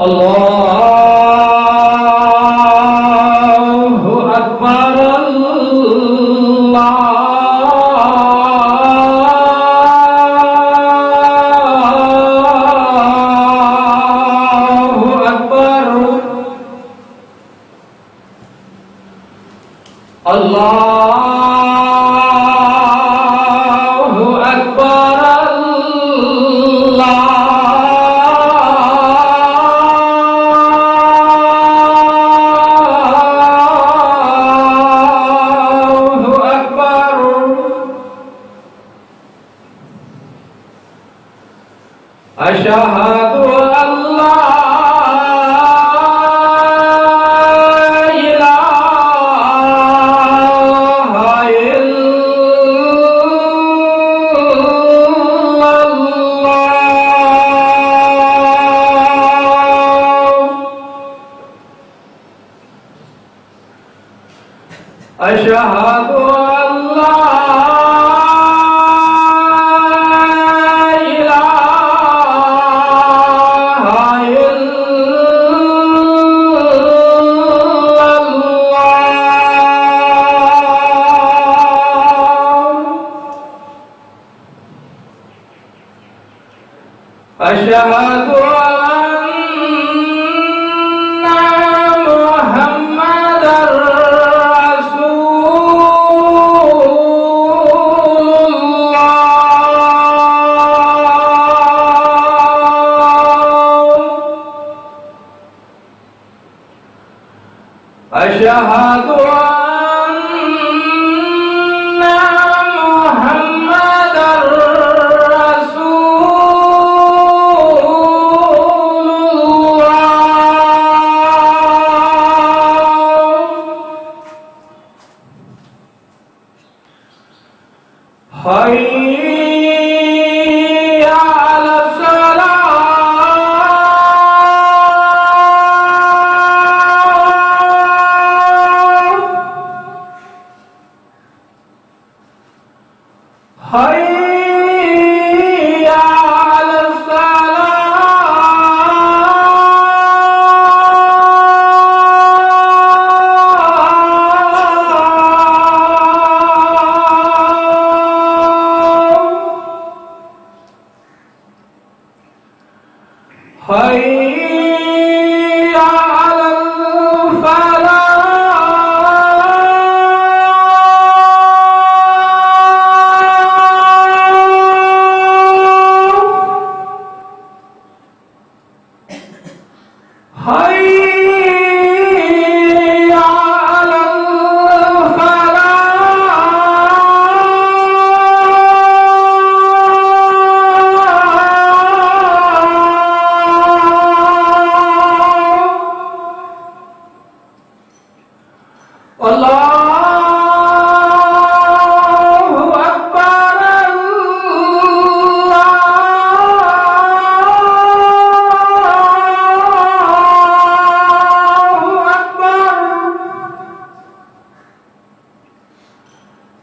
আল্লাহু আকবার আল্লাহু আকবার আল্লাহু আকবার আল্লাহু আকবার আশহাদু আল্লা أشهد أن لا إله إلا الله أشهد أشهد أن محمدا رسول الله حي على حي على الصلاة حي على حي على الفلاح الله أكبر الله أكبر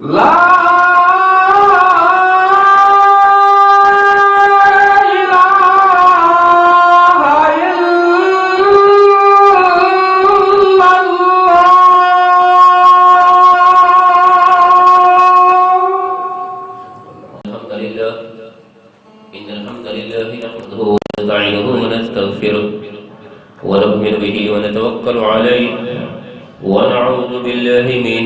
لا إن الحمد لله نحمده ونستعينه ونستغفره ونؤمن به ونتوكل عليه ونعوذ بالله من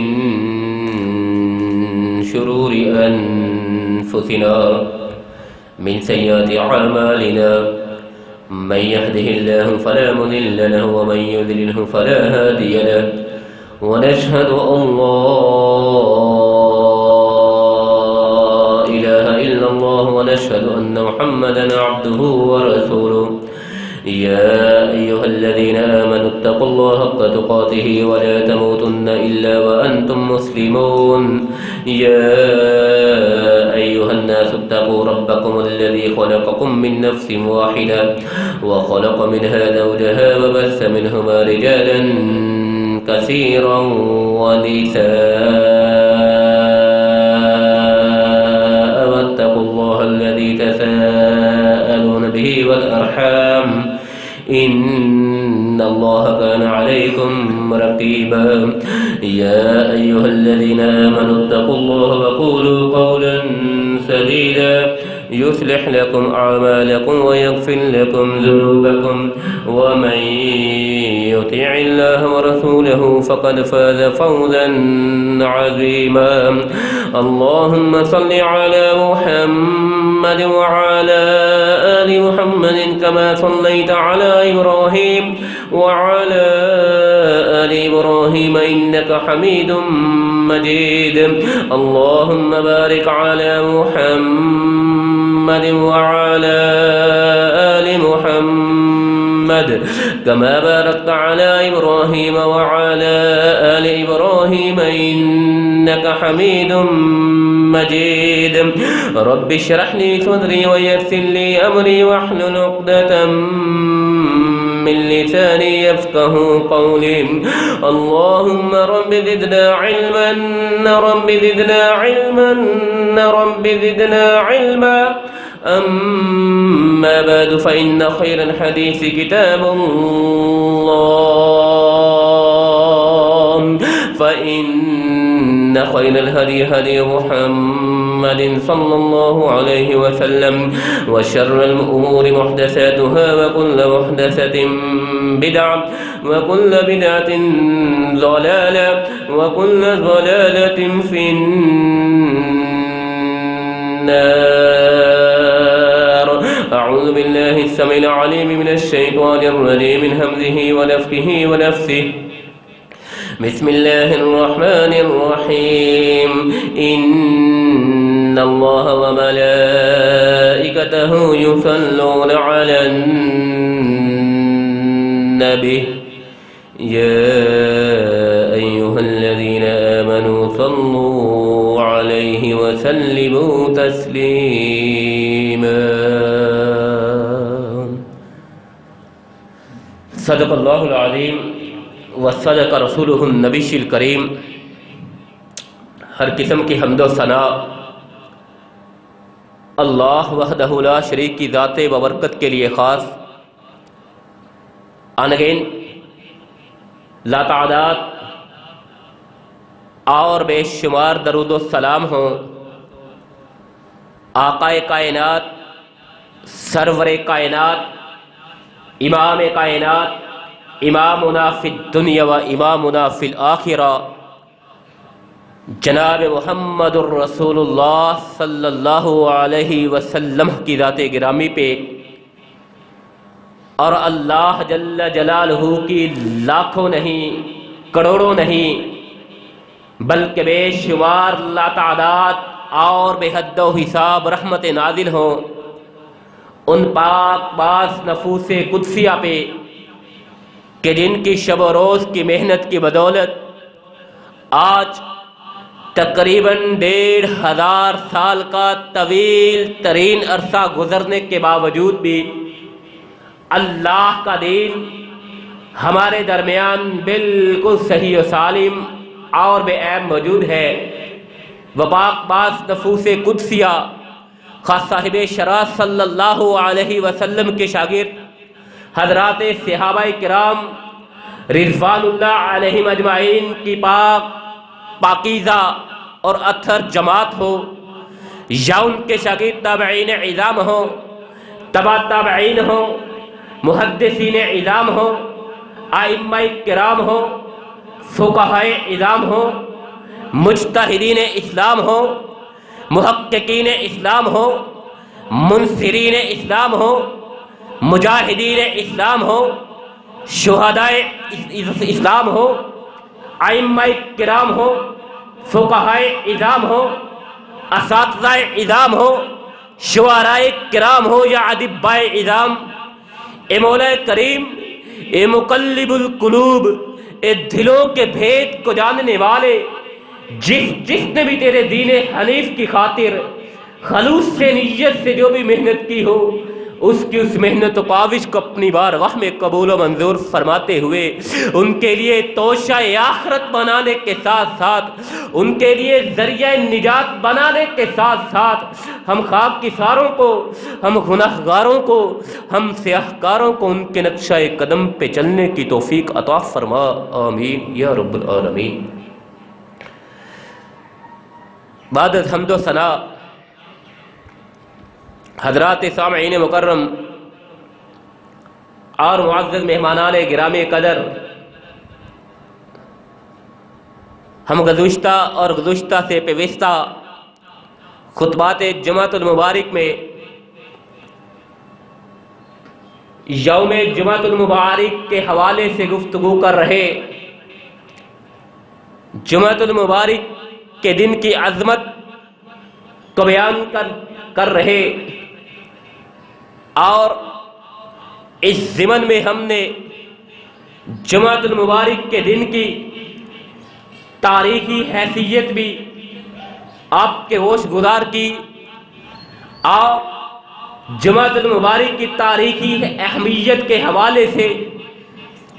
شرور أنفسنا من سيئات أعمالنا من يهده الله فلا مضل له ومن يضلله فلا هادي له ونشهد أن لا إله إلا الله ونشهد أن محمدا عبده ورسوله يا أيها الذين آمنوا اتقوا الله حق تقاته ولا تموتن إلا وأنتم مسلمون يا أيها الناس اتقوا ربكم الذي خلقكم من نفس واحدة وخلق منها زوجها وبث منهما رجالا كثيرا ونساء واتقوا الله الذي تساءلون به والأرحام إن الله كان عليكم رقيبا يا أيها الذين آمنوا اتقوا الله وقولوا قولا سديدا يصلح لكم أعمالكم ويغفر لكم ذنوبكم ومن يطع الله ورسوله فقد فاز فوزا عظيما اللهم صل على محمد وعلى آل محمد كما صليت على إبراهيم وعلى آل إبراهيم إنك حميد مجيد اللهم بارك على محمد وعلى آل محمد كما باركت على إبراهيم وعلى آل إبراهيم إنك حميد مجيد رب اشرح لي صدري ويسر لي أمري واحلل عقدة من لساني يفقه قولي اللهم رب زدنا علما رب زدنا علما رب زدنا علما أما بعد فإن خير الحديث كتاب الله فإن خير الهدي هدي محمد صلى الله عليه وسلم وشر الأمور محدثاتها وكل محدثة بدعة وكل بدعة ضلالة وكل ضلالة في النار أعوذ بالله السميع العليم من الشيطان الرجيم من همزه ونفخه ونفثه بسم الله الرحمن الرحيم إن الله وملائكته يصلون على النبي يا أيها الذين آمنوا صلوا عليه وسلموا تسليما صدق الله العظيم وصدق رسولہ النبی الکریم ہر قسم کی حمد و ثنا اللہ وحدہ لا شریک کی ذات ببرکت کے لیے خاص آنگین لا تعداد اور بے شمار درود و سلام ہوں آقا کائنات سرور کائنات امام کائنات امامنا فی الدنیا و امامنا فی الآخرہ جناب محمد الرسول اللہ صلی اللہ علیہ وسلم کی ذات گرامی پہ اور اللہ جل جلالہ کی لاکھوں نہیں کروڑوں نہیں بلکہ بے شمار لا تعداد اور بے حد و حساب رحمت نازل ہوں ان پاک باز نفوس قدسیہ پہ کہ جن کی شب و روز کی محنت کی بدولت آج تقریباً 1500 سال کا طویل ترین عرصہ گزرنے کے باوجود بھی اللہ کا دین ہمارے درمیان بالکل صحیح و سالم اور بے عیب موجود ہے وہ پاک باز نفوس قدسیہ خاص صاحب شرع صلی اللہ علیہ وسلم کے شاگرد حضرات صحابہ کرام رضوان اللہ علیہم اجمعین کی پاکیزہ اور اطہر جماعت ہو یا ان کے شاگرد تابعین عظام ہو تبع تابعین ہو محدثین عظام ہو ائمہ کرام ہو فقہاء عظام ہو مجتہدین اسلام ہو محققین اسلام ہو منصرین اسلام ہو مجاہدین اسلام ہو شہداء اسلام ہو ائمہ کرام ہو فقہاء عظام ہو اساتذہ عظام ہو شعراء کرام ہو یا ادباء عظام اے مولا کریم اے مقلب القلوب اے دلوں کے بھید کو جاننے والے جس نے بھی تیرے دین حنیف کی خاطر خلوص سے نیت سے جو بھی محنت کی ہو اس کی اس محنت و کاوش کو اپنی بارگاہ میں قبول و منظور فرماتے ہوئے ان کے لیے توشہ آخرت بنانے کے ساتھ ساتھ ان کے لیے ذریعہ نجات بنانے کے ساتھ ساتھ ہم خاک کی ساروں کو، ہم گناہگاروں کو، ہم سیاہکاروں کو ان کے نقشہ قدم پہ چلنے کی توفیق عطا فرما، آمین یا رب العالمین۔ بعد حمد و ثنا حضرات سامعین مکرم اور معزز مہمانان گرامی قدر، ہم گزشتہ سے پیوستہ خطبات جمعۃ المبارک میں یوم جمعۃ المبارک کے حوالے سے گفتگو کر رہے، جمعۃ المبارک کے دن کی عظمت کو بیان کر رہے، اور اس ضمن میں ہم نے جمعۃ المبارک کے دن کی تاریخی حیثیت بھی آپ کے ہوش گزار کی، اور جمعۃ المبارک کی تاریخی اہمیت کے حوالے سے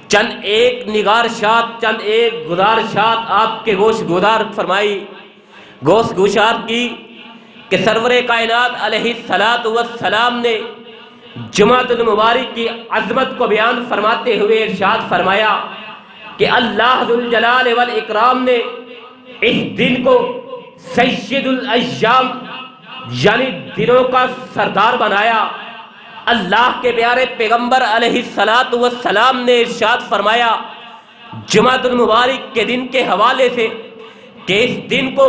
چند ایک نگارشات، چند ایک گزارشات آپ کے گوش گزار کی کہ سرور کائنات علیہ السلام نے جمعۃ المبارک کی عظمت کو بیان فرماتے ہوئے ارشاد فرمایا کہ اللہ ذوالجلال والاکرام نے اس دن کو سید الایام یعنی دنوں کا سردار بنایا۔ اللہ کے پیارے پیغمبر علیہ السلام نے ارشاد فرمایا جمعۃ المبارک کے دن کے حوالے سے کہ اس دن کو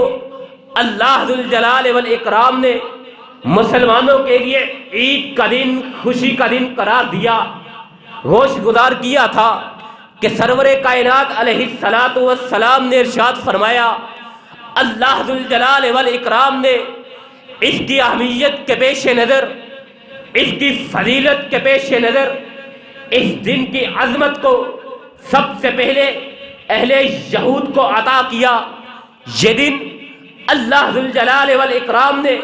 اللہ ذوالجلال والاکرام نے مسلمانوں کے لیے عید کا دن، خوشی کا دن قرار دیا، ہوش گزار کیا تھا کہ سرور کائنات علیہ السلام نے ارشاد فرمایا اللہ ذوالجلال والاکرام نے اس کی اہمیت کے پیش نظر، اس کی فضیلت کے پیش نظر اس دن کی عظمت کو سب سے پہلے اہل یہود کو عطا کیا۔ یہ دن اللہ ذوالجلال والاکرام نے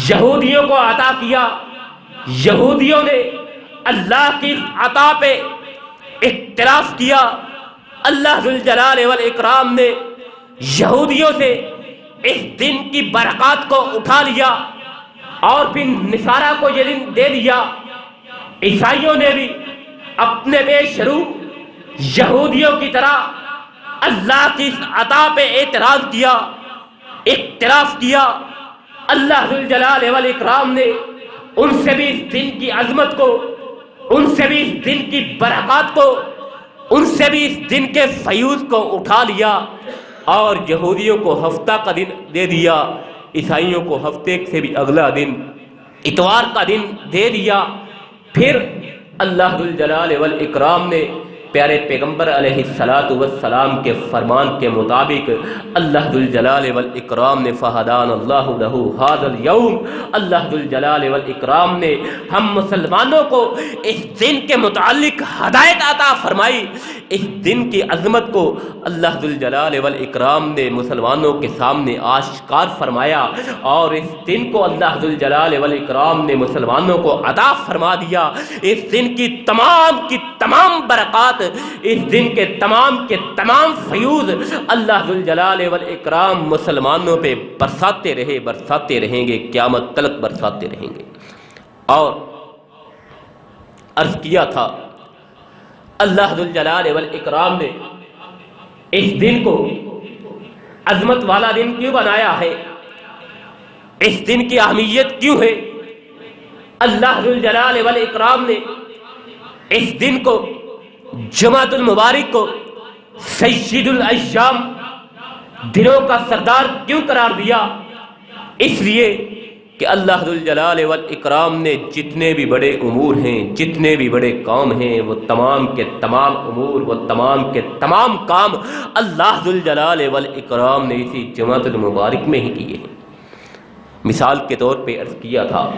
یہودیوں کو عطا کیا، یہودیوں نے اللہ کی عطا پہ اعتراف کیا، اللہ ذوالجلال والاکرام نے یہودیوں سے اس دن کی برکات کو اٹھا لیا اور پھر نصارہ کو یہ دن دے دیا۔ عیسائیوں نے بھی اپنے بے شروع یہودیوں کی طرح اللہ کی عطا پہ اعتراض کیا، اعتراف کیا۔ اللہ ذوالجلال والاکرام نے ان سے بھی اس دن کی عظمت کو، ان سے بھی اس دن کی برکات کو، ان سے بھی اس دن کے فیوز کو اٹھا لیا اور یہودیوں کو ہفتہ کا دن دے دیا، عیسائیوں کو ہفتے سے بھی اگلا دن اتوار کا دن دے دیا۔ پھر اللہ ذوالجلال والاکرام نے پیارے پیغمبر علیہ السلام کے فرمان کے مطابق اللہ ذوالجلال والاکرام نے فہدان اللہ لہ ھذا اليوم، اللہ ذوالجلال والاکرام نے ہم مسلمانوں کو اس دن کے متعلق ہدایت عطا فرمائی۔ اس دن کی عظمت کو اللہ ذوالجلال والاکرام نے مسلمانوں کے سامنے آشکار فرمایا، اور اس دن کو اللہ ذوالجلال والاکرام نے مسلمانوں کو عطا فرما دیا۔ اس دن کی تمام برکات، اس دن کے تمام فیوز اللہ ذوالجلال والاکرام مسلمانوں پہ برساتے رہیں گے، قیامت تلک برساتے رہیں گے۔ اور عرض کیا تھا اللہ ذوالجلال والاکرام نے اس دن کو عظمت والا دن کیوں بنایا ہے، اس دن کی اہمیت کیوں ہے؟ اللہ ذوالجلال والاکرام نے اس دن کو جمعۃ المبارک کو سید الایام دنوں کا سردار کیوں قرار دیا؟ اس لیے کہ اللہ ذوالجلال والاکرام نے جتنے بھی بڑے امور ہیں، جتنے بھی بڑے کام ہیں، وہ تمام کے تمام امور، وہ تمام کے تمام کام اللہ ذوالجلال والاکرام نے اسی جمعۃ المبارک میں ہی کیے ہیں۔ مثال کے طور پہ عرض کیا تھا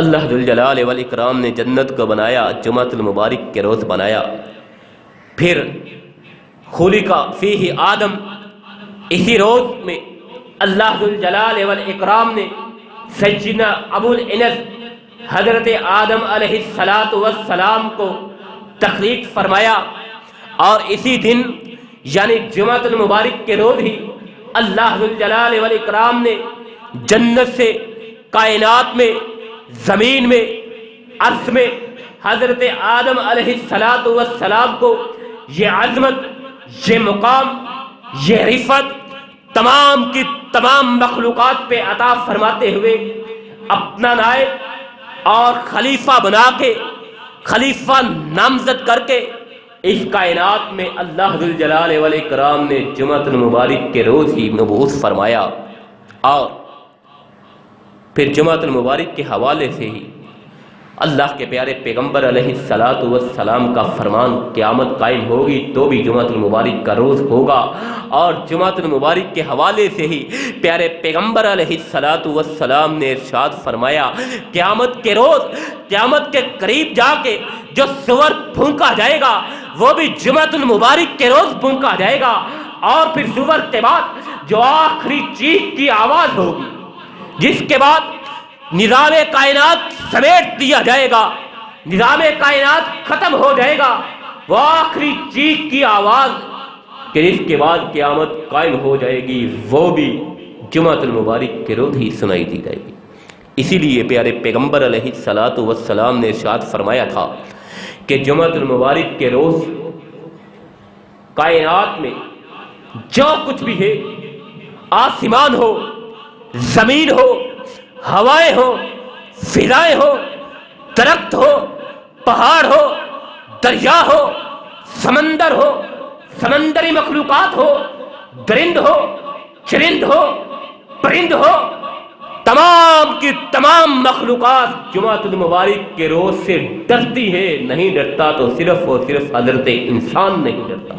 اللہ ذوالجلال والاکرام نے جنت کو بنایا، جمعۃ المبارک کے روز بنایا۔ پھر خلق فیہ آدم، اسی روز میں اللہ ذوالجلال والاکرام نے سیدنا ابو الانس حضرت آدم علیہ السلام کو تخلیق فرمایا، اور اسی دن یعنی جمعۃ المبارک کے روز ہی اللہ ذوالجلال والاکرام نے جنت سے کائنات میں، زمین میں، عرش میں حضرت آدم علیہ السلام کو یہ عظمت، یہ مقام، یہ رفعت تمام کی تمام مخلوقات پہ عطا فرماتے ہوئے اپنا نائب اور خلیفہ بنا کے، خلیفہ نامزد کر کے اس کائنات میں اللہ ذوالجلال والاکرام نے جمعۃ المبارک کے روز ہی مبعوث فرمایا، اور پھر جمعۃ المبارک کے حوالے سے ہی اللہ کے پیارے پیغمبر علیہ السلام کا فرمان قیامت قائم ہوگی تو بھی جمعۃ المبارک کا روز ہوگا، اور جمعۃ المبارک کے حوالے سے ہی پیارے پیغمبر علیہ السلام نے ارشاد فرمایا قیامت کے روز، قیامت کے قریب جا کے جو سور پھونکا جائے گا وہ بھی جمعۃ المبارک کے روز پھونکا جائے گا، اور پھر سور کے بعد جو آخری چیخ کی آواز ہوگی، جس کے بعد نظام کائنات سمیٹ دیا جائے گا، نظام کائنات ختم ہو جائے گا، وہ آخری چیخ کی آواز کہ اس کے بعد قیامت قائم ہو جائے گی، وہ بھی جمعۃ المبارک کے روز ہی سنائی دی جائے گی۔ اسی لیے پیارے پیغمبر علیہ السلام نے ارشاد فرمایا تھا کہ جمعۃ المبارک کے روز کائنات میں جو کچھ بھی ہے، آسمان ہو، زمین ہو، ہوائیں ہو، فضائیں ہو، درخت ہو، پہاڑ ہو، دریا ہو، سمندر ہو، سمندری مخلوقات ہو، درند ہو، چرند ہو، پرند ہو، تمام کی تمام مخلوقات جمعۃ المبارک کے روز سے ڈرتی ہے۔ نہیں ڈرتا تو صرف اور صرف حضرت انسان نہیں ڈرتا۔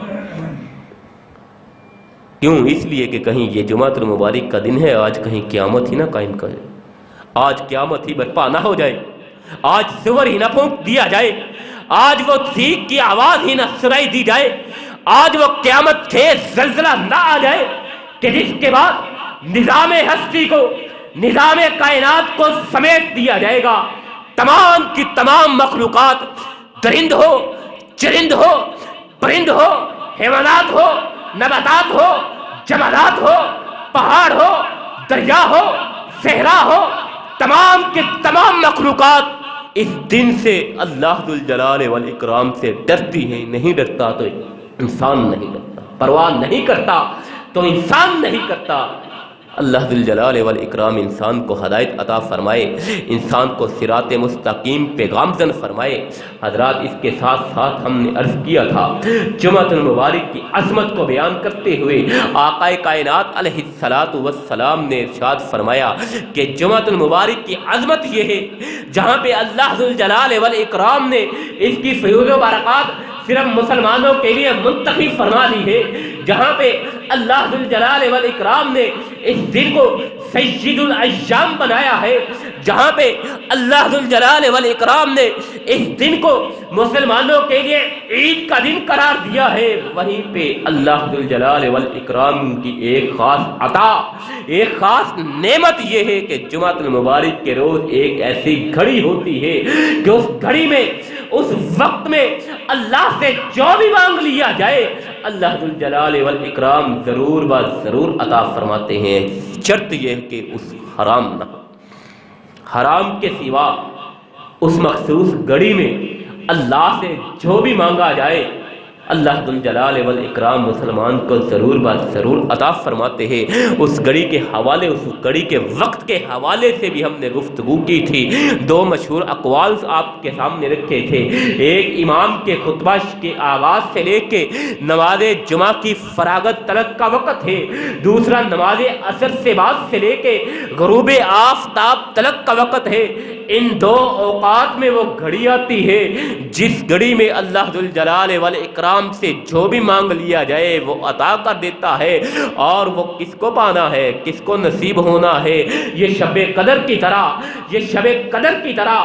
کیوں؟ اس لیے کہ کہیں یہ جمعۃ المبارک کا دن ہے، آج کہیں قیامت ہی نہ قائم کرے، آج قیامت ہی برپا نہ ہو جائے، آج سور ہی نہ پھونک دیا جائے، آج وہ چیخ کی آواز ہی نہ سنائی دی جائے، آج وہ قیامت خیز زلزلہ نہ آ جائے کہ جس کے بعد نظام ہستی کو، نظام کائنات کو سمیٹ دیا جائے گا۔ تمام کی تمام مخلوقات، درند ہو، چرند ہو، پرند ہو، حیوانات ہو، نباتات ہو، جمادات ہو، پہاڑ ہو، دریا ہو، صحرا ہو، تمام کے تمام مخلوقات اس دن سے اللہ ذوالجلال والاکرام سے ڈرتی ہیں۔ نہیں ڈرتا تو انسان نہیں ڈرتا، پرواہ نہیں کرتا تو انسان نہیں کرتا۔ اللہ ذوالجلال والاکرام انسان کو ہدایت عطا فرمائے، انسان کو صراط مستقیم پہ گامزن فرمائے۔ حضرات، اس کے ساتھ ساتھ ہم نے عرض کیا تھا جمعۃ المبارک کی عظمت کو بیان کرتے ہوئے آقا کائنات علیہ السلام نے ارشاد فرمایا کہ جمعۃ المبارک کی عظمت یہ ہے جہاں پہ اللہ ذوالجلال والاکرام نے اس کی فیوز و برکات صرف مسلمانوں کے لیے منتخب فرما دی ہے، جہاں پہ اللہ ذوالجلال والاکرام نے اس دن کو سید الایام بنایا ہے، جہاں پہ اللہ ذوالجلال والاکرام نے اس دن کو مسلمانوں کے لیے عید کا دن قرار دیا ہے، وہیں پہ اللہ ذوالجلال والاکرام کی ایک خاص عطا، ایک خاص نعمت یہ ہے کہ جمعۃ المبارک کے روز ایک ایسی گھڑی ہوتی ہے کہ اس گھڑی میں، اس وقت میں اللہ سے جو بھی مانگ لیا جائے اللہ ذوالجلال والاکرام ضرور ضرور عطا فرماتے ہیں۔ شرط یہ ہے کہ اس حرام نہ ہو، حرام کے سوا اس مخصوص گھڑی میں اللہ سے جو بھی مانگا جائے اللہ ذوالجلال والاکرام مسلمان کو ضرور ضرور عطا فرماتے ہیں۔ اس گھڑی کے حوالے، اس گھڑی کے وقت کے حوالے سے بھی ہم نے گفتگو کی تھی، دو مشہور اقوال آپ کے سامنے رکھے تھے۔ ایک امام کے خطبہ کے آغاز سے لے کے نماز جمعہ کی فراغت تلک کا وقت ہے، دوسرا نماز عصر سے بعد سے لے کے غروب آفتاب تلک کا وقت ہے۔ ان دو اوقات میں وہ گھڑی آتی ہے جس گھڑی میں اللہ ذوالجلال والاکرام سے جو بھی مانگ لیا جائے وہ عطا کر دیتا ہے، اور وہ کس کو پانا ہے، کس کو نصیب ہونا ہے۔ یہ شب قدر کی طرح، یہ شب قدر کی طرح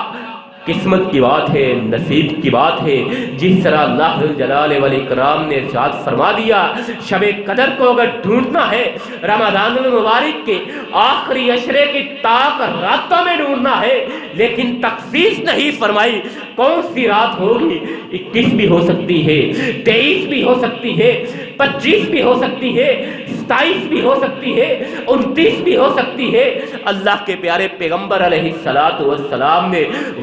قسمت کی بات ہے، نصیب کی بات ہے۔ جس طرح اللہ ذو الجلال والاکرام نے ارشاد فرما دیا شب قدر کو اگر ڈھونڈنا ہے، رمضان المبارک کے آخری عشرے کی تاک راتوں میں ڈھونڈنا ہے، لیکن تخصیص نہیں فرمائی کون سی رات ہوگی۔ 21 بھی ہو سکتی ہے، 23 بھی ہو سکتی ہے، 25 بھی ہو سکتی ہے، 27 بھی ہو سکتی ہے، 29 بھی ہو سکتی ہے۔ اللہ کے پیارے پیغمبر علیہ السلام نے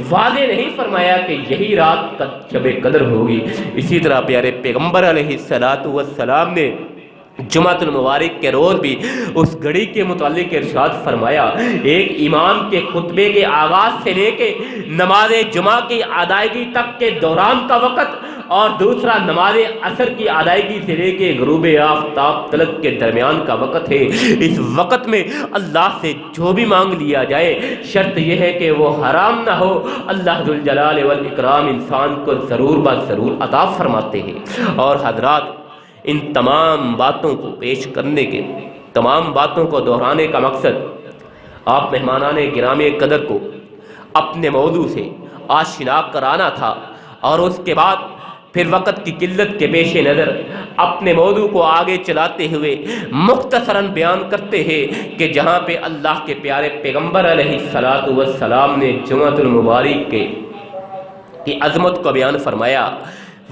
واضح نہیں فرمایا کہ یہی رات شب قدر ہوگی۔ اسی طرح پیارے پیغمبر علیہ السلام نے جمعۃ المبارک کے روز بھی اس گھڑی کے متعلق ارشاد فرمایا، ایک امام کے خطبے کے آغاز سے لے کے نماز جمعہ کی ادائیگی تک کے دوران کا وقت، اور دوسرا نماز عصر کی ادائیگی سے لے کے غروب آفتاب تلک کے درمیان کا وقت ہے۔ اس وقت میں اللہ سے جو بھی مانگ لیا جائے، شرط یہ ہے کہ وہ حرام نہ ہو۔ اللہ ذو الجلال والاکرام انسان کو ضرور ضرور عطا فرماتے ہیں۔ اور حضرات، ان تمام باتوں کو پیش کرنے کے، تمام باتوں کو دہرانے کا مقصد آپ مہمانان گرامی قدر کو اپنے موضوع سے آشنا کرانا تھا، اور اس کے بعد پھر وقت کی قلت کے پیش نظر اپنے موضوع کو آگے چلاتے ہوئے مختصراً بیان کرتے ہیں کہ جہاں پہ اللہ کے پیارے پیغمبر علیہ السلام نے جمعۃ المبارک کی عظمت کو بیان فرمایا،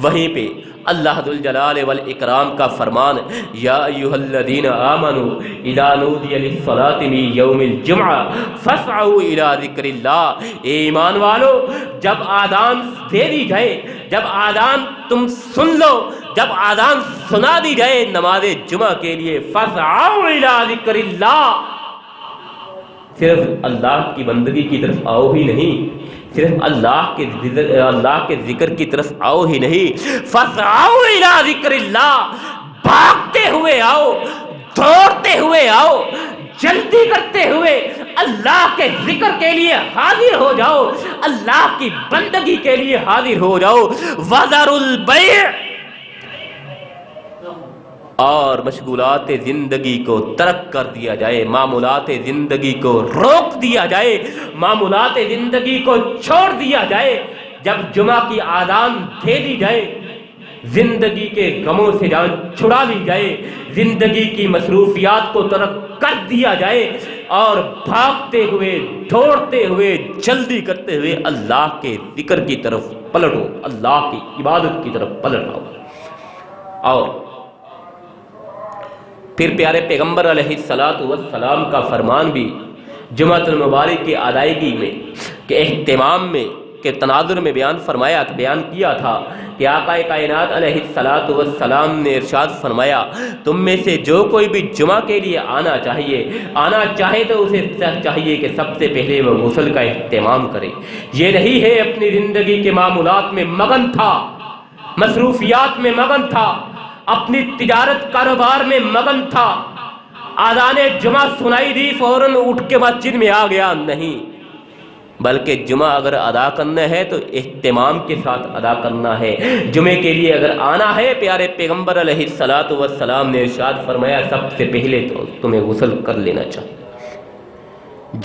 وہیں پہ اللہ ذو الجلال والاکرام کا فرمان، یا ایھا الذین آمنوا اذا نودی للصلاۃ من یوم الجمعہ فاسعوا الی ذکر اللہ۔ اے ایمان والو، جب آذان دے دی جائے، جب آذان تم سن لو، جب آذان سنا دی جائے نماز جمعہ کے لیے، فاسعوا الی ذکر اللہ، صرف اللہ کی بندگی کی طرف آؤ ہی نہیں، صرف اللہ کے ذکر کی طرف آؤ ہی نہیں، فاسعوا الی ذکر اللہ، بھاگتے ہوئے آؤ، دوڑتے ہوئے آؤ، جلدی کرتے ہوئے اللہ کے ذکر کے لیے حاضر ہو جاؤ، اللہ کی بندگی کے لیے حاضر ہو جاؤ۔ وذروا البیع، اور مشغولات زندگی کو ترک کر دیا جائے، معمولات زندگی کو روک دیا جائے، معمولات زندگی کو چھوڑ دیا جائے۔ جب جمعہ کی آذان دے دی جائے، زندگی کے غموں سے جان چھڑا لی جائے، زندگی کی مصروفیات کو ترک کر دیا جائے، اور بھاگتے ہوئے، دوڑتے ہوئے، جلدی کرتے ہوئے اللہ کے ذکر کی طرف پلٹو، اللہ کی عبادت کی طرف پلٹ آؤ۔ اور پھر پیارے پیغمبر علیہ السلام کا فرمان بھی جمعۃ المبارک کی ادائیگی میں، کہ اہتمام میں، کہ تناظر میں بیان فرمایا، بیان کیا تھا کہ آقا کائنات علیہ السلام نے ارشاد فرمایا، تم میں سے جو کوئی بھی جمعہ کے لیے آنا چاہے تو اسے چاہیے کہ سب سے پہلے وہ غسل کا اہتمام کرے۔ یہ نہیں ہے اپنی زندگی کے معمولات میں مگن تھا، مصروفیات میں مگن تھا، اپنی تجارت کاروبار میں مگن تھا، آذان جمعہ سنائی دی فوراً اٹھ کے مسجد میں آ گیا، نہیں، بلکہ جمعہ اگر ادا کرنا ہے تو اہتمام کے ساتھ ادا کرنا ہے۔ جمعے کے لیے اگر آنا ہے، پیارے پیغمبر علیہ السلام نے ارشاد فرمایا سب سے پہلے تو تمہیں غسل کر لینا چاہیے۔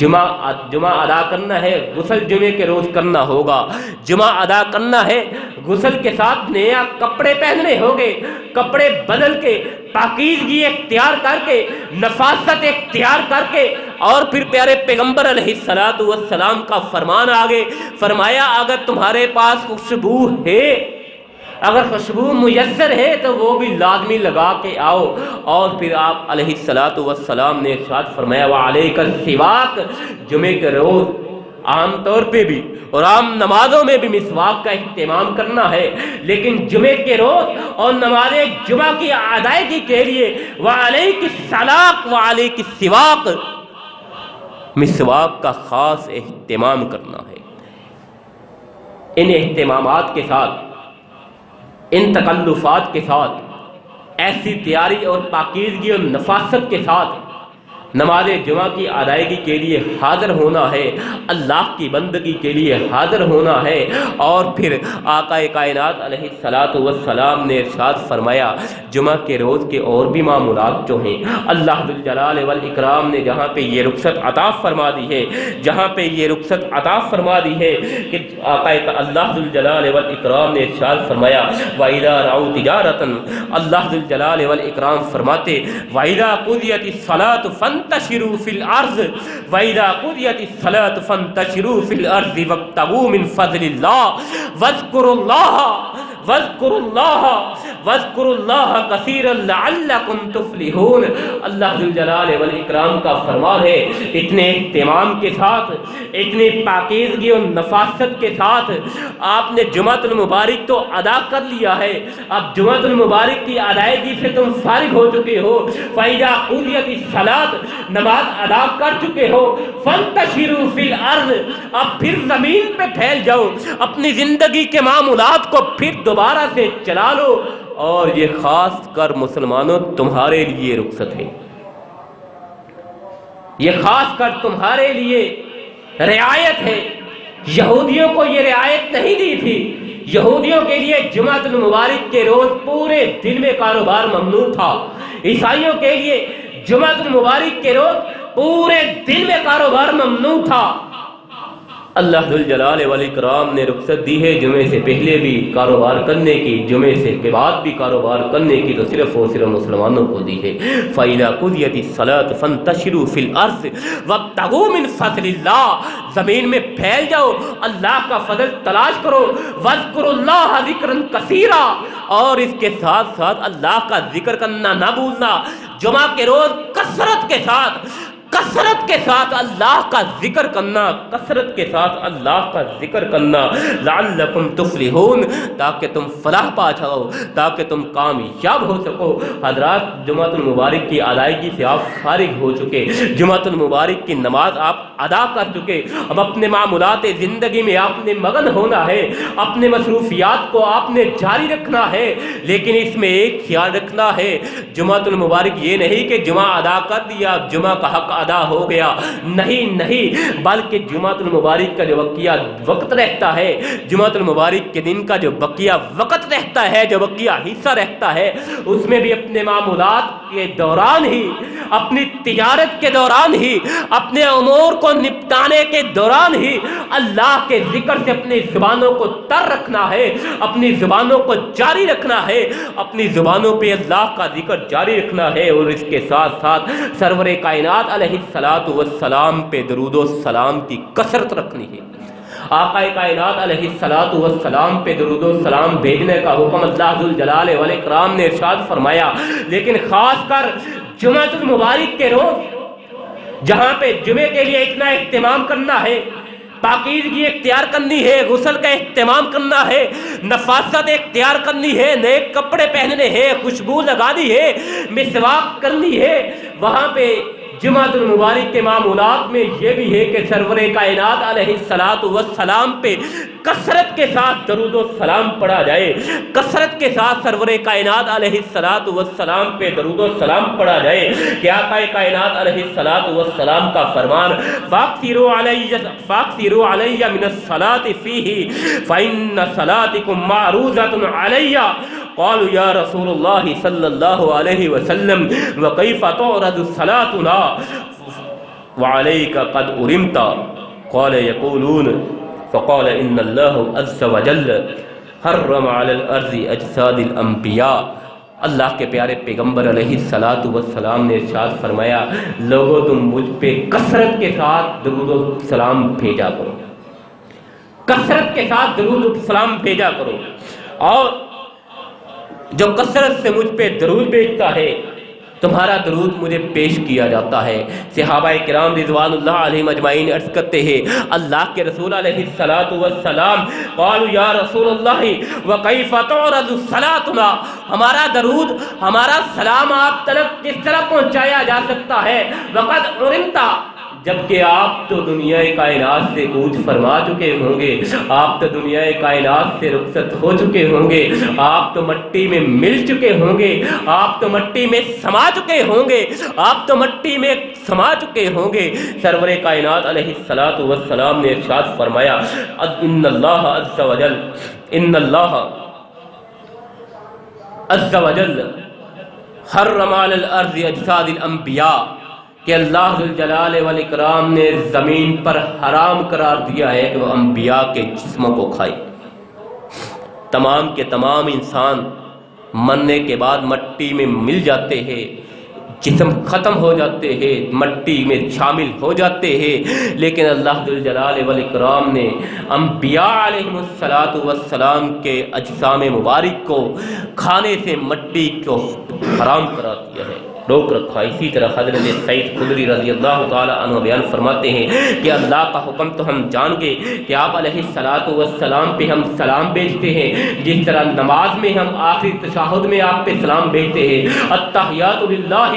جمعہ ادا کرنا ہے، غسل جمعے کے روز کرنا ہوگا۔ جمعہ ادا کرنا ہے، غسل کے ساتھ نیا کپڑے پہننے ہوگے، کپڑے بدل کے، پاکیزگی اختیار کر کے، نفاست اختیار کر کے، اور پھر پیارے پیغمبر علیہ السلام کا فرمان آگے فرمایا، اگر تمہارے پاس خوشبو ہے، اگر خوشبو میسر ہے تو وہ بھی لازمی لگا کے آؤ۔ اور پھر آپ علیہ السلام نے ارشاد فرمایا، وعلیک السواک، جمعے کے روز عام طور پہ بھی اور عام نمازوں میں بھی مسواک کا اہتمام کرنا ہے، لیکن جمعے کے روز اور نماز جمعہ کی ادائیگی کے لیے وعلیک السلاق وعلیک السواک، مسواک کا خاص اہتمام کرنا ہے۔ ان اہتمامات کے ساتھ، ان تکلفات کے ساتھ، ایسی تیاری اور پاکیزگی اور نفاست کے ساتھ نماز جمعہ کی ادائیگی کے لیے حاضر ہونا ہے، اللہ کی بندگی کے لیے حاضر ہونا ہے۔ اور پھر آقا کائنات علیہ الصلاۃ والسلام نے ارشاد فرمایا جمعہ کے روز کے اور بھی معمولات جو ہیں اللہ ذوالجلال والاکرام نے جہاں پہ یہ رخصت عطا فرما دی ہے، جہاں پہ یہ رخصت عطا فرما دی ہے کہ آقا اللہ ذوالجلال والاکرام نے ارشاد فرمایا وَإِذَا رَأَوْا تِجَارَةً، اللہ ذوالجلال والاکرام فرماتے وَإِذَا قُضِيَتِ الصَّلَاةُ فَانتَشِرُوا فِي الْأَرْضِ وَإِذَا قُضِيَتِ الصَّلَاةُ فَانتَشِرُوا فِي الْأَرْضِ وَابْتَغُوا مِنْ فَضْلِ اللَّهِ وَاذْكُرُوا اللَّهَ كَثِيرًا لَعَلَّكُمْ تُفْلِحُونَ۔ اللہ ذوالجلال والاکرام کا فرمان ہے اتنے اہتمام کے ساتھ، اتنی پاکیزگی اور نفاست کے ساتھ آپ نے جمعۃ المبارک تو ادا کر لیا ہے، اب جمعۃ المبارک کی ادائیگی سے تم فارغ ہو چکے ہو، فَإِذَا قُضِيَتِ الصَّلَاةُ نماز ادا کر چکے ہو، فَانتَشِرُوا فِي الْأَرْضِ اب پھر زمین پہ پھیل جاؤ، اپنی زندگی کے معمولات کو پھر دوبارہ سے چلا لو، اور یہ خاص کر مسلمانوں تمہارے لیے رخصت ہے، یہ خاص کر تمہارے لیے رعایت ہے۔ یہودیوں کو یہ رعایت نہیں دی تھی، یہودیوں کے لیے جمعۃ المبارک کے روز پورے دن میں کاروبار ممنوع تھا، عیسائیوں کے لیے جمعۃ المبارک کے روز پورے دن میں کاروبار ممنوع تھا۔ اللہ ذوالجلال والاکرام نے رخصت دی ہے جمعے سے پہلے بھی کاروبار کرنے کی، جمعے سے کے بعد بھی کاروبار کرنے کی، تو صرف اور صرف مسلمانوں کو دی ہے۔ فَإِذَا قُضِيَتِ الصَّلَاةُ فَانتَشِرُوا فِي الْأَرْضِ وَابْتَغُوا مِنْ فَضْلِ اللَّهِ زمین میں پھیل جاؤ، اللہ کا فضل تلاش کرو، وَاذْكُرُوا اللَّهَ ذِكْرًا كَثِيرًا اور اس کے ساتھ ساتھ اللہ کا ذکر کرنا نہ بھولنا، جمعہ کے روز کثرت کے ساتھ اللہ کا ذکر کرنا، کثرت کے ساتھ اللہ کا ذکر کرنا، لعلکم تفلحون تاکہ تم فلاح پا جاؤ، تاکہ تم کامیاب ہو سکو۔ حضرات جمعۃ المبارک کی ادائیگی سے آپ فارغ ہو چکے، جمعۃ المبارک کی نماز آپ ادا کر چکے، اب اپنے معمولات زندگی میں آپ نے مگن ہونا ہے، اپنے مصروفیات کو آپ نے جاری رکھنا ہے، لیکن اس میں ایک خیال رکھنا ہے جمعۃ المبارک یہ نہیں کہ جمعہ ادا کر دیا جمعہ کا حق ادا ہو گیا، نہیں، بلکہ جمعۃ المبارک کا جو بقیہ وقت رہتا ہے، جمعۃ المبارک کے دن کا جو بقیہ وقت رہتا ہے، جو بقیہ حصہ رہتا ہے، اس میں بھی اپنے معمولات کے دوران ہی، اپنی تجارت کے دوران ہی، اپنے امور کو نپٹانے کے دوران ہی اللہ کے ذکر سے اپنی زبانوں کو تر رکھنا ہے، اپنی زبانوں کو جاری رکھنا ہے، اپنی زبانوں پہ اللہ کا ذکر جاری رکھنا ہے، اور اس کے ساتھ ساتھ سرور کائنات علیہ الصلاۃ والسلام پہ درود و سلام کی کثرت رکھنی ہے۔ آقا کائنات علیہ الصلاۃ والسلام پہ درود و سلام بھیجنے کا حکم اللہ ذوالجلال والاکرام نے ارشاد فرمایا، لیکن خاص کر جمعۃ المبارک کے روز جہاں پہ جمعے کے لیے اتنا اہتمام کرنا ہے، پاکیزگی اختیار کرنی ہے، غسل کا اہتمام کرنا ہے، نفاست اختیار کرنی ہے، نئے کپڑے پہننے ہیں، خوشبو لگانی ہے، مسواک کرنی ہے، وہاں پہ جمعۃ المبارک کے معمولات میں یہ بھی ہے کہ سرور کائنات علیہ الصلاۃ والسلام پہ کثرت کے ساتھ درود و سلام پڑھا جائے، کثرت کے ساتھ سرور کائنات علیہ الصلاۃ والسلام پہ درود و سلام پڑھا جائے کہ آقا کائنات علیہ الصلاۃ والسلام کا فرمان فَاكْثِرُوا عَلَيَّ مِنَ الصَّلَاةِ فِيهِ فَإِنَّ صَلَاتِكُمْ مَعْرُوضَةٌ عَلَيَّ قالوا یا رسول اللہ صلی اللہ علیہ وسلم وکیف تعرض صلاتنا وعلیک قد ارمت قال یقولون فقال ان اللہ عز وجل حرم علی الارض اجساد الانبیاء۔ اللہ کے پیارے پیغمبر علیہ الصلاۃ والسلام نے ارشاد فرمایا لوگوں تم مجھ پہ کثرت کے ساتھ درود و سلام بھیجا کرو، کثرت کے ساتھ درود و سلام بھیجا کرو، اور جو کثرت سے مجھ پہ درود بھیجتا ہے تمہارا درود مجھے پیش کیا جاتا ہے۔ صحابہ کرام رضوان اللہ علیہم اجمعین عرض کرتے ہیں اللہ کے رسول علیہ الصلاۃ والسلام قالوا یا رسول اللہ وکیف تعرض صلاتنا، ہمارا درود، ہمارا سلام آپ تک کس طرح پہنچایا جا سکتا ہے؟ وقد ارمت، جبکہ آپ تو دنیا کائنات سے کوچ فرما چکے ہوں گے، آپ تو دنیا کائنات سے رخصت ہو چکے ہوں گے، آپ تو مٹی میں مل چکے ہوں گے، آپ تو مٹی میں سما چکے ہوں گے، آپ تو مٹی میں سما چکے ہوں گے۔ سرور کائنات علیہ الصلوۃ والسلام نے ارشاد فرمایا ان اللہ عز وجل، ان اللہ عز وجل حرم علی الارض اجساد الانبیاء، کہ اللہ ذوالجلال والاکرام نے زمین پر حرام قرار دیا ہے کہ وہ انبیاء کے جسموں کو کھائے۔ تمام کے تمام انسان مرنے کے بعد مٹی میں مل جاتے ہیں، جسم ختم ہو جاتے ہیں، مٹی میں شامل ہو جاتے ہیں، لیکن اللہ ذوالجلال والاکرام نے انبیاء علیہم السلام کے اجسام مبارک کو کھانے سے مٹی کو حرام قرار دیا ہے، روک رکھا۔ اسی طرح حضرت سعید خدری رضی اللہ تعالی عنہ بیان فرماتے ہیں کہ اللہ کا حکم تو ہم جان گئے کہ آپ علیہ السلام پہ ہم سلام بھیجتے ہیں، جس طرح نماز میں ہم آخری تشہد میں آپ پہ سلام بھیجتے ہیں، التحیات للہ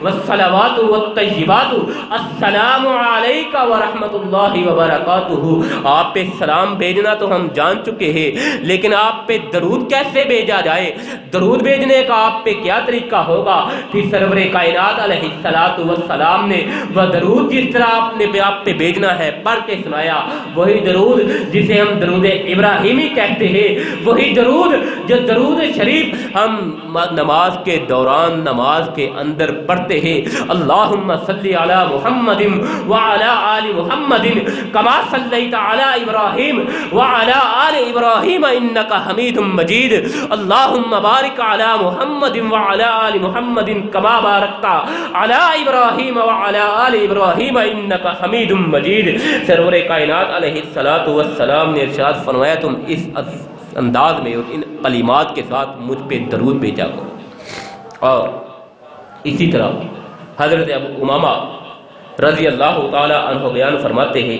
والصلوات والطیبات السلام علیک ورحمۃ اللہ وبرکاتہ۔ آپ پہ سلام بھیجنا تو ہم جان چکے ہیں، لیکن آپ پہ درود کیسے بھیجا جائے، درود بھیجنے کا آپ پہ کیا طریقہ ہوگا؟ پھر سرور کائنات علیہ السلام نے وہ درود جس طرح آپ پہ بھیجنا ہے پڑھ کے سنایا، وہی درود جسے ہم درود ابراہیمی کہتے ہیں، وہی درود جو درود شریف ہم نماز کے دوران نماز کے اندر پڑھتے ہیں، اللہم صلی علی محمد وعلی آل محمد کما صلیت علی ابراہیم وعلی آل ابراہیم انک حمید مجید، اللہم بارک علی محمد وعلی آل محمد کما بارکتا علی ابراہیم وعلی آل ابراہیم انک حمید مجید۔ سرور کائنات علیہ السلام نے ارشاد فرمایا تم اس انداز میں اور ان کلمات کے ساتھ مجھ پہ درود بھیجا کرو۔ اور اسی طرح حضرت ابو امامہ رضی اللہ تعالی عنہ بیان فرماتے ہیں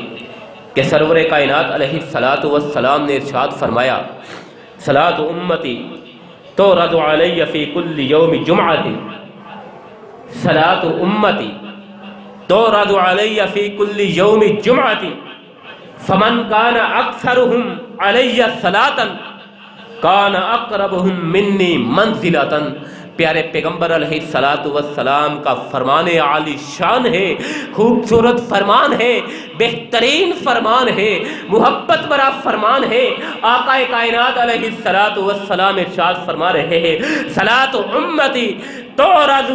کہ سرور کائنات علیہ السلام نے ارشاد فرمایا صلاۃ امتی تورد علی فی کل یوم جمعۃ، صلاۃ امتی تورد علی فی کل یوم جمعۃ فمن کان اکثرہم علی صلاۃ کان اقربہم منی منزلۃ۔ پیارے پیغمبر علیہ السلام کا فرمان عالی شان ہے، خوبصورت فرمان ہے، بہترین فرمان ہے، محبت بڑا فرمان ہے۔ آقا کائنات علیہ السلام ارشاد فرما رہے ہیں صلاۃ امتی تعرض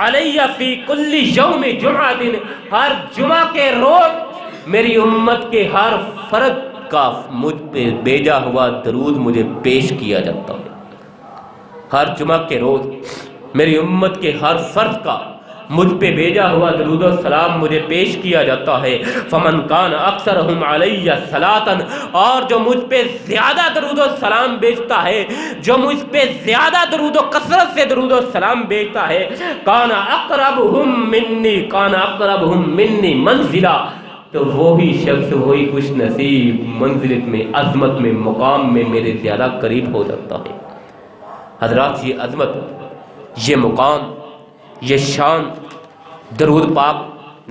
علی فی کل یوم جمعۃ، ہر جمعہ کے روز میری امت کے ہر فرد کا مجھ پہ بھیجا ہوا درود مجھے پیش کیا جاتا ہے۔ ہر جمعہ کے روز میری امت کے ہر فرد کا مجھ پہ بھیجا ہوا درود و سلام مجھے پیش کیا جاتا ہے۔ فمن کان اکثرہم علی صلاۃ، اور جو مجھ پہ زیادہ درود و سلام بھیجتا ہے، جو مجھ پہ زیادہ درود و کثرت سے درود و سلام بھیجتا ہے، کان اقربہم منی منزلہ، تو وہی شخص وہی خوش نصیب منزلت میں، عظمت میں، مقام میں میرے زیادہ قریب ہو جاتا ہے۔ حضرات یہ عظمت، یہ مقام، یہ شان درود پاک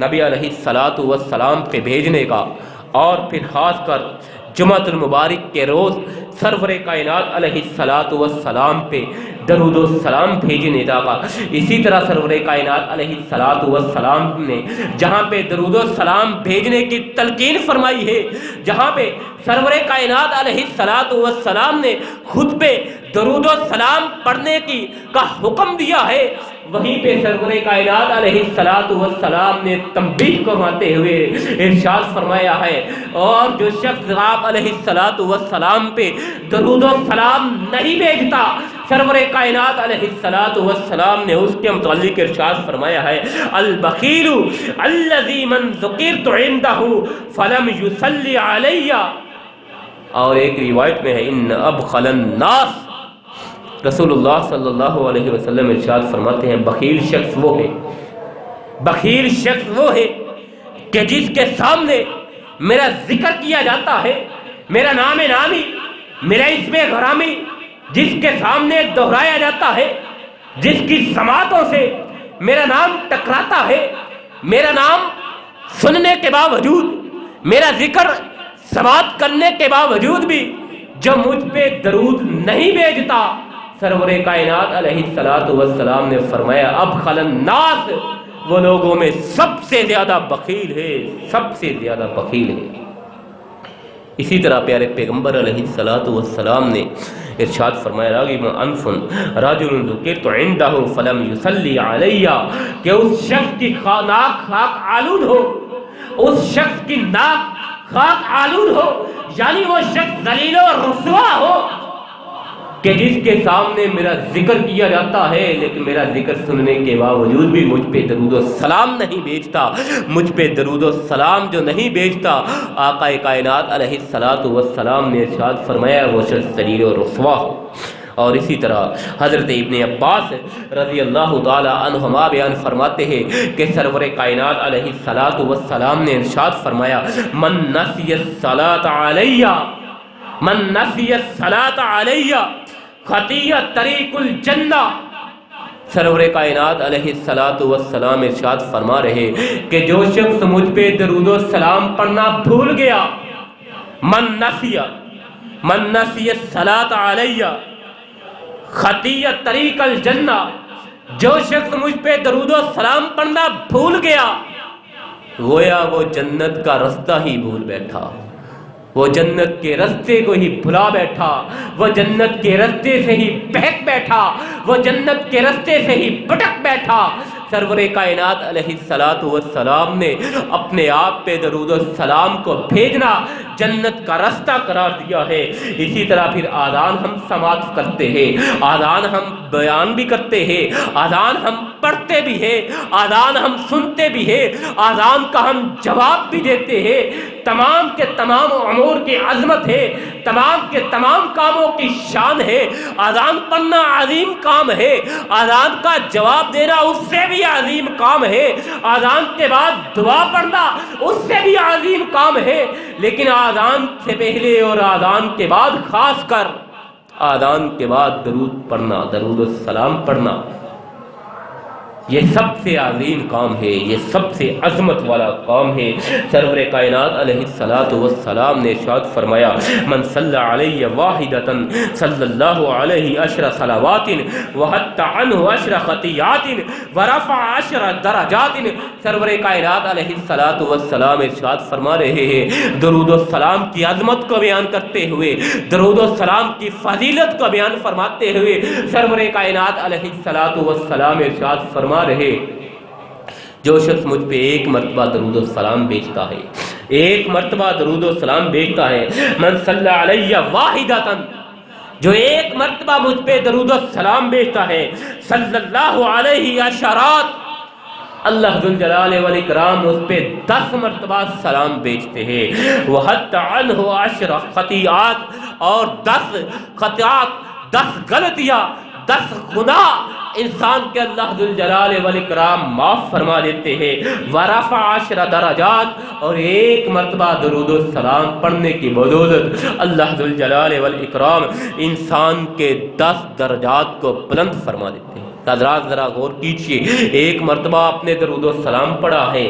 نبی علیہ السلام پہ بھیجنے کا، اور پھر خاص کر جمعۃ المبارک کے روز سرور کائنات علیہ السلام پہ درود و سلام بھیجنے کا۔ اسی طرح سرور کائنات علیہ السلام نے جہاں پہ درود و سلام بھیجنے کی تلقین فرمائی ہے، جہاں پہ سرور کائنات علیہ السلام نے خود پہ درود و سلام پڑھنے کا حکم دیا ہے، وہیں پہ سرور کائنات علیہ السلام نے تنبیہ فرماتے ہوئے ارشاد فرمایا ہے، اور جو شخص آپ علیہ السلام پہ درود و سلام نہیں بھیجتا، سرور کائنات علیہ السلام نے اس کے متعلق ارشاد فرمایا ہے البخیل الذی من ذکرت عندہ فلم یصلی علی، اور ایک روایت میں ہے ان ابخل الناس، رسول اللہ صلی اللہ علیہ وسلم ارشاد فرماتے ہیں بخیل شخص وہ ہے، بخیل شخص وہ ہے کہ جس کے سامنے میرا ذکر کیا جاتا ہے، میرا نام نامی، میرا اسم غرامی جس کے سامنے دہرایا جاتا ہے، جس کی سماعتوں سے میرا نام ٹکراتا ہے، میرا نام سننے کے باوجود، میرا ذکر سماعت کرنے کے باوجود بھی جو مجھ پہ درود نہیں بھیجتا، سرور کائنات علیہ السلام نے فرمایا ابخل الناس، وہ لوگوں میں سب سے زیادہ بخیل ہے، سب سے زیادہ بخیل ہے۔ اسی طرح پیارے پیغمبر علیہ السلام نے ارشاد فرمایا راغب انف رجل ذکرت عنده فلم يصلي علی، کہ اس شخص کی ناک خاک آلود ہو، اس شخص کی ناک خاک آلود ہو، یعنی وہ شخص ذلیل و رسوا ہو کہ جس کے سامنے میرا ذکر کیا جاتا ہے لیکن میرا ذکر سننے کے باوجود بھی مجھ پہ درود و سلام نہیں بھیجتا، مجھ پہ درود و سلام جو نہیں بھیجتا، آقا کائنات علیہ السلام نے ارشاد فرمایا وہ شخص ذلیل و رسوا ہو۔ اور اسی طرح حضرت ابن عباس رضی اللہ تعالی عنہما بیان فرماتے ہیں کہ سرور کائنات علیہ السلام نے ارشاد فرمایا من نسی الصلاۃ علیہ، من نسی الصلاۃ علیہ خطیہ طریق الجنہ۔ سرور کائنات علیہ السلام ارشاد فرما رہے کہ جو شخص مجھ پہ درود و سلام پڑھنا بھول گیا، من نسی الصلاۃ علیہ خطیہ طریق الجنہ، جو شخص مجھ پہ درود و سلام پڑھنا بھول گیا گویا وہ جنت کا رستہ ہی بھول بیٹھا، وہ جنت کے رستے کو ہی بھلا بیٹھا، وہ جنت کے رستے سے ہی بہک بیٹھا، وہ جنت کے رستے سے ہی بھٹک بیٹھا۔ سرور کائنات علیہ السلام نے اپنے آپ پہ درود و سلام کو بھیجنا جنت کا رستہ قرار دیا ہے۔ اسی طرح پھر آذان ہم سماعت کرتے ہیں، آذان ہم بیان بھی کرتے ہیں، آذان ہم پڑھتے بھی ہیں، آذان ہم سنتے بھی ہیں، آذان کا ہم جواب بھی دیتے ہیں۔ تمام کے تمام امور کی عظمت ہے، تمام کے تمام کاموں کی شان ہے۔ آذان پڑھنا عظیم کام ہے، آذان کا جواب دینا اس سے بھی عظیم کام ہے، آذان کے بعد دعا پڑھنا اس سے بھی عظیم کام ہے، لیکن آذان سے پہلے اور آذان کے بعد خاص کر آذان کے بعد درود پڑھنا، درود السلام پڑھنا، یہ سب سے عظیم کام ہے، یہ سب سے عظمت والا کام ہے۔ سرور کائنات علیہ السلام نے ارشاد فرمایا من صلی علیہ واحدۃ صلی اللہ علیہ عشر صلوات وحط عنہ عشر خطیات ورفع عشر درجات۔ سرور کائنات علیہ السلام ارشاد فرما رہے ہیں درود السلام کی عظمت کو بیان کرتے ہوئے، درود السلام کی فضیلت کو بیان فرماتے ہوئے سرور کائنات علیہ السلام ارشاد فرما رہے جو شخص مجھ پہ ایک مرتبہ درود السلام بھیجتا ہے، ایک مرتبہ درود السلام بھیجتا ہے، من صلی علیہ واحدۃ، جو ایک مرتبہ مجھ پہ درود السلام بھیجتا ہے، صلی اللہ علیہ عشرات، اللہ ذوالجلال والاکرام اس پہ 10 مرتبہ سلام بھیجتے ہیں، وحط عنہ عشر خطیات، اور 10 خطیات، 10 غلطیاں، 10 گناہ انسان کے اللہ ذوالجلال والاکرام معاف فرما دیتے ہیں، ورفع عشر درجات، اور ایک مرتبہ درود السلام پڑھنے کی بدولت اللہ ذوالجلال والاکرام انسان کے 10 درجات کو بلند فرما دیتے ہیں۔ حضرات ذرا غور کیجئے، ایک مرتبہ آپ نے درود السلام پڑھا ہے،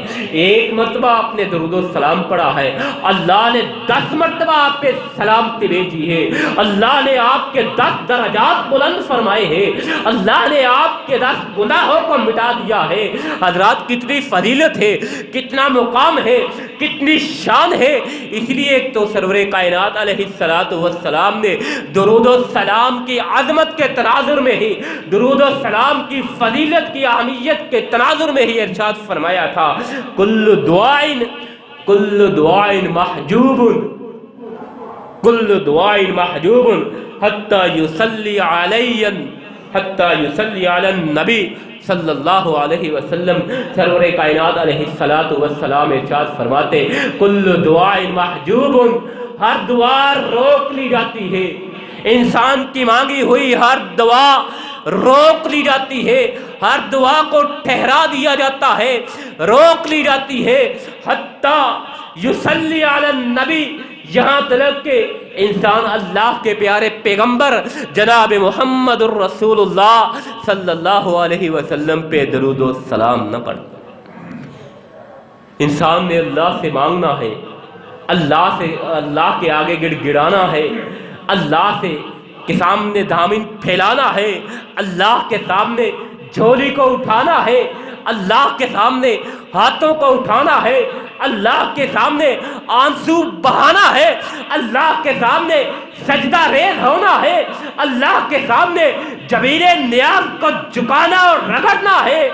ایک مرتبہ آپ نے درود السلام پڑھا ہے، اللہ نے 10 مرتبہ آپ پہ سلامتی بھیجی ہے، اللہ نے آپ کے 10 درجات بلند فرمائے ہیں، اللہ نے آپ کے 10 گناہوں کو مٹا دیا ہے۔ حضرات کتنی فضیلت ہے، کتنا مقام ہے، کتنی شان ہے۔ اس لیے ایک تو سرور کائنات علیہ السلام نے درود السلام کی عظمت کے تناظر میں ہی، درود السلام کی فضیلت کی اہمیت کے تناظر میں ہی ارشاد فرمایا تھا کل دعائن محجوب، کل دعائن محجوب حتی یصلی علی النبی صلی اللہ علیہ وسلم۔ سرور کائنات علیہ السلام ارشاد فرماتے کل دعائن محجوب، ہر دعا روک لی جاتی ہے، انسان کی مانگی ہوئی ہر دعا روک لی جاتی ہے، ہر دعا کو ٹھہرا دیا جاتا ہے، روک لی جاتی ہے، حتی یصلی علی النبی، یہاں تک کہ انسان اللہ کے پیارے پیغمبر جناب محمد الرسول اللہ صلی اللہ علیہ وسلم پہ درود و سلام نہ پڑھتا۔ انسان نے اللہ سے مانگنا ہے، اللہ کے آگے گڑ گڑانا ہے، اللہ کے سامنے دامن پھیلانا ہے، اللہ کے سامنے جھولی کو اٹھانا ہے، اللہ کے سامنے ہاتھوں کو اٹھانا ہے، اللہ کے سامنے آنسو بہانا ہے، اللہ کے سامنے سجدہ ریز ہونا ہے، اللہ کے سامنے جبین نیاز کو جھکانا اور رگڑنا ہے۔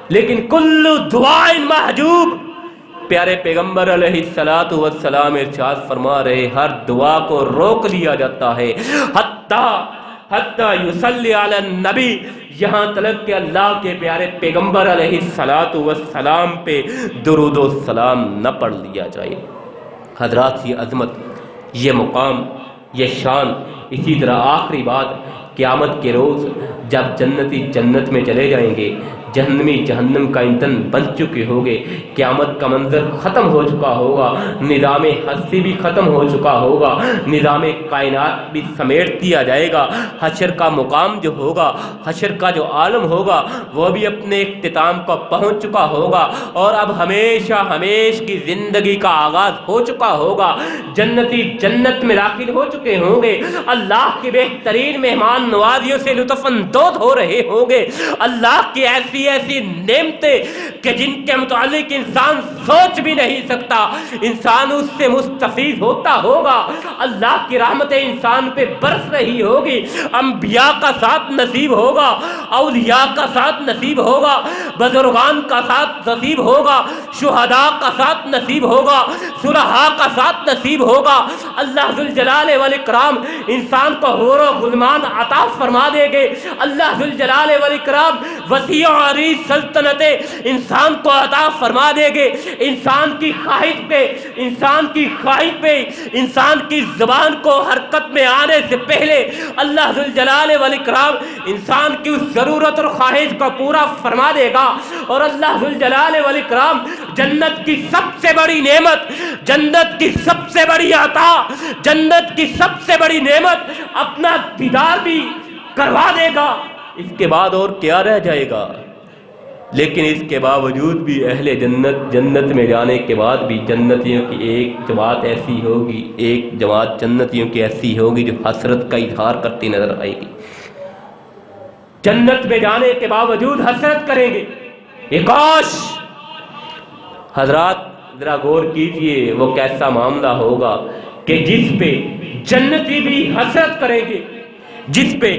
لیکن کل دعائیں محجوب، پیارے پیغمبر علیہ السلام ارشاد فرما رہے ہر دعا کو روک لیا جاتا ہے، حتی یصلی علی النبی، یہاں تلک کہ اللہ کے پیارے پیغمبر علیہ السلام پہ درود و سلام نہ پڑھ لیا جائے۔ حضرات، یہ عظمت، یہ مقام، یہ شان، اسی طرح آخری بات، قیامت کے روز جب جنتی جنت میں چلے جائیں گے، جہنمی جہنم کا ایندھن بن چکے ہوگے، قیامت کا منظر ختم ہو چکا ہوگا، نظام ہستی بھی ختم ہو چکا ہوگا، نظام کائنات بھی سمیٹ دیا جائے گا، حشر کا مقام جو ہوگا، حشر کا جو عالم ہوگا وہ بھی اپنے اختتام کو پہنچ چکا ہوگا، اور اب ہمیش کی زندگی کا آغاز ہو چکا ہوگا، جنتی جنت میں داخل ہو چکے ہوں گے، اللہ کی بہترین مہمان نوازیوں سے لطف اندوز ہو رہے ہوں گے، اللہ کی ایسی نعمتیں کہ جن کے متعلق انسان سوچ بھی نہیں سکتا، انسان اس سے مستفید ہوتا ہوگا، اللہ کی رحمتیں انسان پہ برس رہی ہوگی، انبیاء کا ساتھ نصیب ہوگا، اولیاء کا ساتھ نصیب ہوگا، بزرگان کا ساتھ نصیب ہوگا، شہداء کا ساتھ نصیب ہوگا، صلحاء کا ساتھ نصیب ہوگا، اللہ ذوالجلال والاکرام انسان کو حور و غلمان عطا فرما دے گے، اللہ ذوالجلال والاکرام وسیع عریض سلطنتیں انسان کو عطا فرما دے گے، انسان کی خواہش پہ انسان کی زبان کو حرکت میں آنے سے پہلے اللہ ذوالجلال والاکرام انسان کی اس ضرورت اور خواہش کو پورا فرما دے گا، اور اللہ ذوالجلال والاکرام جنت کی سب سے بڑی نعمت، جنت کی سب سے بڑی عطا، جنت کی سب سے بڑی نعمت اپنا دیدار بھی کروا دے گا۔ اس کے بعد اور کیا رہ جائے گا؟ لیکن اس کے باوجود بھی اہل جنت میں جانے کے بعد بھی جنتیوں کی ایک جماعت ایسی ہوگی، ایک جماعت جنتیوں کی ایسی ہوگی جو حسرت کا اظہار کرتی نظر آئے گی، جنت میں جانے کے باوجود حسرت کریں گے، کاش۔ حضرات ذرا غور کیجئے وہ کیسا معاملہ ہوگا کہ جس پہ جنتی بھی حسرت کریں گے، جس پہ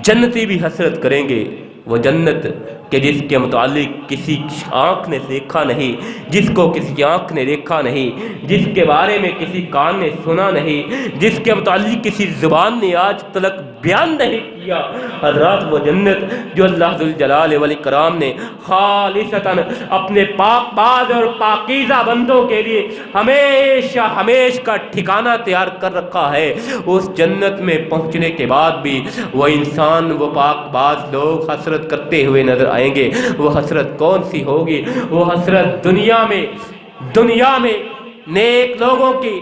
جنتی بھی حسرت کریں گے، وہ جنت کہ جس کے متعلق کسی آنکھ نے دیکھا نہیں، جس کو کسی آنکھ نے دیکھا نہیں، جس کے بارے میں کسی کان نے سنا نہیں، جس کے متعلق کسی زبان نے آج تلک بیان نہیں کیا۔ حضرات وہ جنت جو اللہ ذوالجلال والاکرام نے خالصتاً اپنے پاک باز اور پاکیزہ بندوں کے لیے ہمیشہ کا ٹھکانہ تیار کر رکھا ہے، اس جنت میں پہنچنے کے بعد بھی وہ انسان، وہ پاک باز لوگ حسرت کرتے ہوئے نظر آئیں گے۔ وہ حسرت کون سی ہوگی؟ وہ حسرت دنیا میں نیک لوگوں کی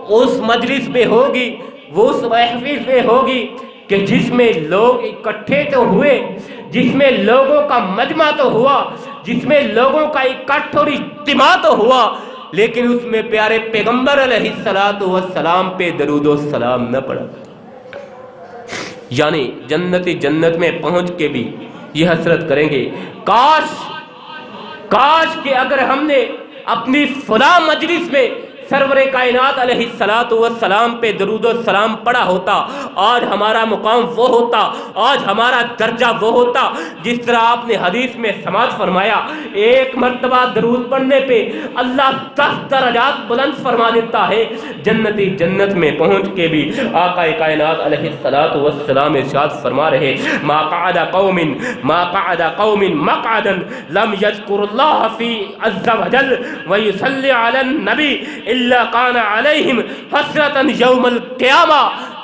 اس مجلس میں ہوگی، وہ اس محفل میں ہوگی کہ جس میں لوگ اکٹھے تو ہوئے، جس میں لوگوں کا مجمع تو ہوا، جس میں لوگوں کا اکٹھ اور اجتماع تو ہوا، لیکن اس میں پیارے پیغمبر علیہ السلام پہ درود و سلام نہ پڑا۔ یعنی جنتی جنت میں پہنچ کے بھی یہ حسرت کریں گے، کاش کہ اگر ہم نے اپنی فلاں مجلس میں سرور کائنات علیہ السلام پہ درود و سلام پڑھا ہوتا، آج ہمارا مقام وہ ہوتا، آج ہمارا درجہ وہ ہوتا، جس طرح آپ نے حدیث میں سماعت فرمایا، ایک مرتبہ درود پڑھنے پہ اللہ 10 درجات بلند فرما دیتا ہے۔ جنتی جنت میں پہنچ کے بھی آقا کائنات علیہ السلام ارشاد فرما رہے، ما قعد قوم مقعدا لم يذكر الله في عز وجل ويصلي على النبي الا كان عليهم حسرة يوم القيامة،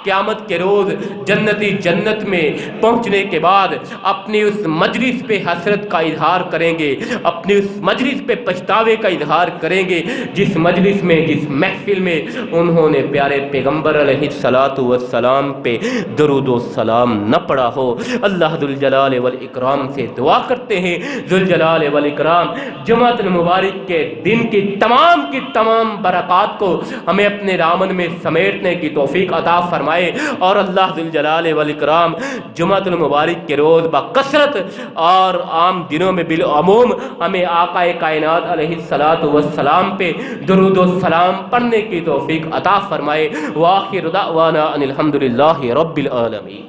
قیامت کے روز جنتی جنت میں پہنچنے کے بعد اپنی اس مجلس پہ حسرت کا اظہار کریں گے، اپنی اس مجلس پہ پچھتاوے کا اظہار کریں گے جس مجلس میں، جس محفل میں انہوں نے پیارے پیغمبر علیہ الصلاۃ والسلام پہ درود و سلام نہ پڑھا ہو۔ اللہ ذوالجلال والاکرام سے دعا کرتے ہیں، ذوالجلال والاکرام جمعۃ المبارک کے دن کی تمام برکات کو ہمیں اپنے دامن میں سمیٹنے کی توفیق عطا فرمائے، اور اللہ ذوالجلال والاکرام جمعۃ المبارک کے روز بکثرت اور عام دنوں میں بالعموم ہمیں آقا کائنات علیہ الصلاۃ والسلام پہ درود و سلام پڑھنے کی توفیق عطا فرمائے۔ وآخر دعوانا ان الحمد للہ رب العالمین۔